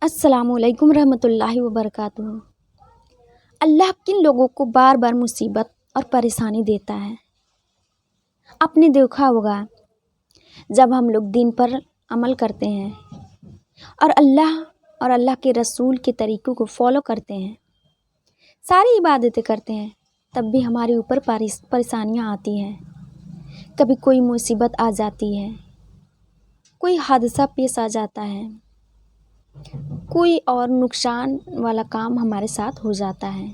अस्सलामु अलैकुम रहमतुल्लाहि व बरकातुहू। अल्लाह किन लोगों को बार बार मुसीबत और परेशानी देता है। आपने देखा होगा, जब हम लोग दीन पर अमल करते हैं और अल्लाह के रसूल के तरीक़ों को फॉलो करते हैं, सारी इबादतें करते हैं, तब भी हमारे ऊपर परेशानियाँ आती हैं। कभी कोई मुसीबत आ जाती है, कोई हादसा पेश आ जाता है, कोई और नुकसान वाला काम हमारे साथ हो जाता है।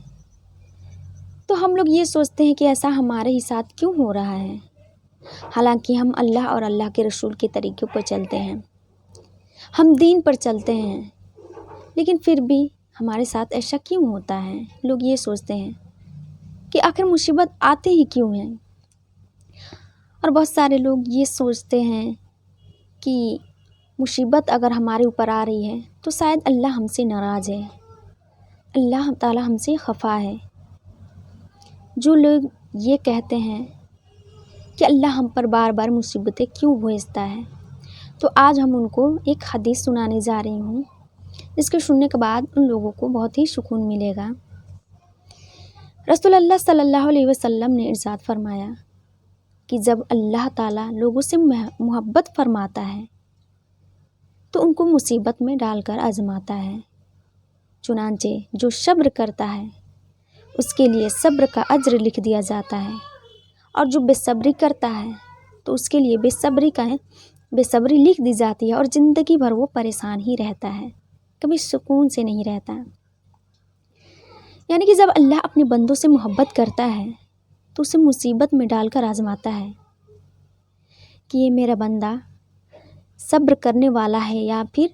तो हम लोग ये सोचते हैं कि ऐसा हमारे ही साथ क्यों हो रहा है, हालांकि हम अल्लाह और अल्लाह के रसूल के तरीक़ों पर चलते हैं, हम दीन पर चलते हैं, लेकिन फिर भी हमारे साथ ऐसा क्यों होता है। लोग ये सोचते हैं कि आखिर मुसीबत आते ही क्यों हैं। और बहुत सारे लोग ये सोचते हैं कि मुसीबत अगर हमारे ऊपर आ रही है तो शायद अल्लाह हमसे नाराज़ है, अल्लाह ताला हमसे खफा है। जो लोग ये कहते हैं कि अल्लाह हम पर बार बार मुसीबतें क्यों भेजता है, तो आज हम उनको एक हदीस सुनाने जा रही हूँ, जिसके सुनने के बाद उन लोगों को बहुत ही सुकून मिलेगा। रसूलुल्लाह सल्लल्लाहु अलैहि वसल्लम ने इरशाद फरमाया कि जब अल्लाह ताला लोगों से मोहब्बत फरमाता है तो उनको मुसीबत में डालकर आजमाता है। चुनांचे जो सब्र करता है उसके लिए सब्र का अज्र लिख दिया जाता है, और जो बेसब्री करता है तो उसके लिए बेसब्री लिख दी जाती है, और ज़िंदगी भर वो परेशान ही रहता है, कभी सुकून से नहीं रहता। यानी कि जब अल्लाह अपने बंदों से मोहब्बत करता है तो उसे मुसीबत में डालकर आजमाता है कि ये मेरा बंदा सब्र करने वाला है या फिर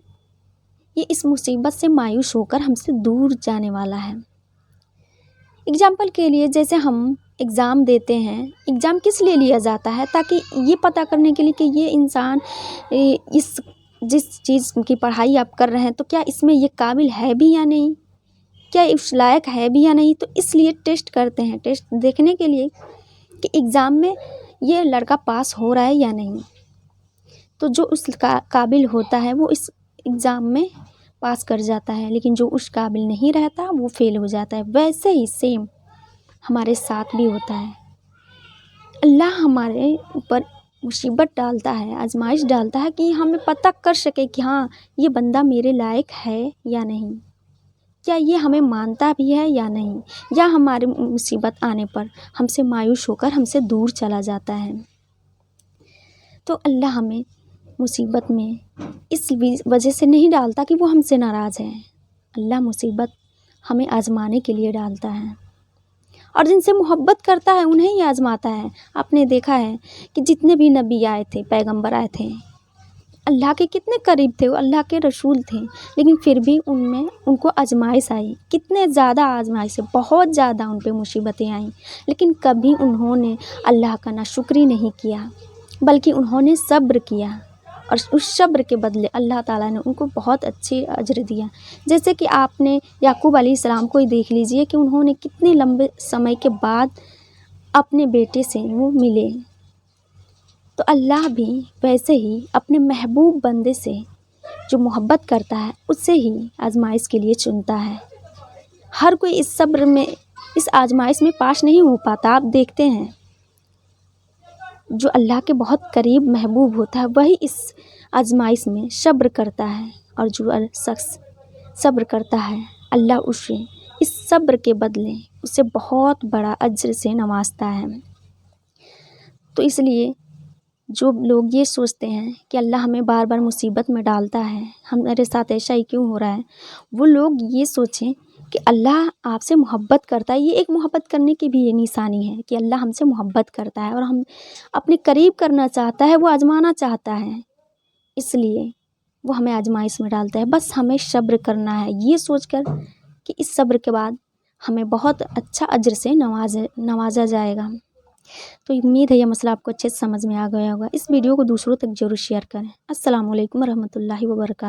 ये इस मुसीबत से मायूस होकर हमसे दूर जाने वाला है। एग्ज़ाम्पल के लिए, जैसे हम एग्ज़ाम देते हैं, एग्ज़ाम किस लिए लिया जाता है, ताकि ये पता करने के लिए कि ये इंसान जिस चीज़ की पढ़ाई आप कर रहे हैं तो क्या इसमें ये काबिल है भी या नहीं, क्या उस लायक है भी या नहीं। तो इसलिए टेस्ट करते हैं, टेस्ट देखने के लिए कि एग्ज़ाम में ये लड़का पास हो रहा है या नहीं। तो जो उस काबिल होता है वो इस एग्ज़ाम में पास कर जाता है, लेकिन जो उस काबिल नहीं रहता वो फेल हो जाता है। वैसे ही सेम हमारे साथ भी होता है। अल्लाह हमारे ऊपर मुसीबत डालता है, आजमाइश डालता है कि हमें पता कर सके कि हाँ, ये बंदा मेरे लायक है या नहीं, क्या ये हमें मानता भी है या नहीं, या हमारे मुसीबत आने पर हमसे मायूस होकर हमसे दूर चला जाता है। तो अल्लाह हमें मुसीबत में इस वजह से नहीं डालता कि वो हमसे नाराज़ है। अल्लाह मुसीबत हमें आजमाने के लिए डालता है, और जिनसे मोहब्बत करता है उन्हें ही आजमाता है। आपने देखा है कि जितने भी नबी आए थे, पैगंबर आए थे, अल्लाह के कितने करीब थे, वो अल्लाह के रसूल थे, लेकिन फिर भी उनमें उनको आजमाइश आई। कितने ज़्यादा आजमाइश है, बहुत ज़्यादा उन पे मुसीबतें आईं, लेकिन कभी उन्होंने अल्लाह का नाशुक्री नहीं किया, बल्कि उन्होंने सब्र किया, और उस सब्र के बदले अल्लाह ताला ने उनको बहुत अच्छे अजर दिया। जैसे कि आपने याकूब अलैहिस्सलाम को ही देख लीजिए कि उन्होंने कितने लंबे समय के बाद अपने बेटे से वो मिले। तो अल्लाह भी वैसे ही अपने महबूब बंदे से जो मोहब्बत करता है उससे ही आजमाइश के लिए चुनता है। हर कोई इस सब्र में, इस आजमाइश में पास नहीं हो पाता। आप देखते हैं जो अल्लाह के बहुत करीब महबूब होता है वही इस आजमाइश में सब्र करता है, और जो शख्स सब्र करता है अल्लाह उसे इस सब्र के बदले उसे बहुत बड़ा अज्र से नवाजता है। तो इसलिए जो लोग ये सोचते हैं कि अल्लाह हमें बार बार मुसीबत में डालता है, हमारे साथ ऐसा ही क्यों हो रहा है, वो लोग ये सोचें कि अल्लाह आपसे मोहब्बत करता है। ये एक मोहब्बत करने की भी ये निशानी है कि अल्लाह हमसे मोहब्बत करता है और हम अपने करीब करना चाहता है, वो आजमाना चाहता है, इसलिए वो हमें आजमाइश में डालता है। बस हमें सब्र करना है, ये सोचकर कि इस सब्र के बाद हमें बहुत अच्छा अज्र से नवाजा जाएगा। तो उम्मीद है यह मसला आपको अच्छे से समझ में आ गया होगा। इस वीडियो को दूसरों तक ज़रूर शेयर करें। अस्सलामु अलैकुम रहमतुल्लाहि व बरकातहू।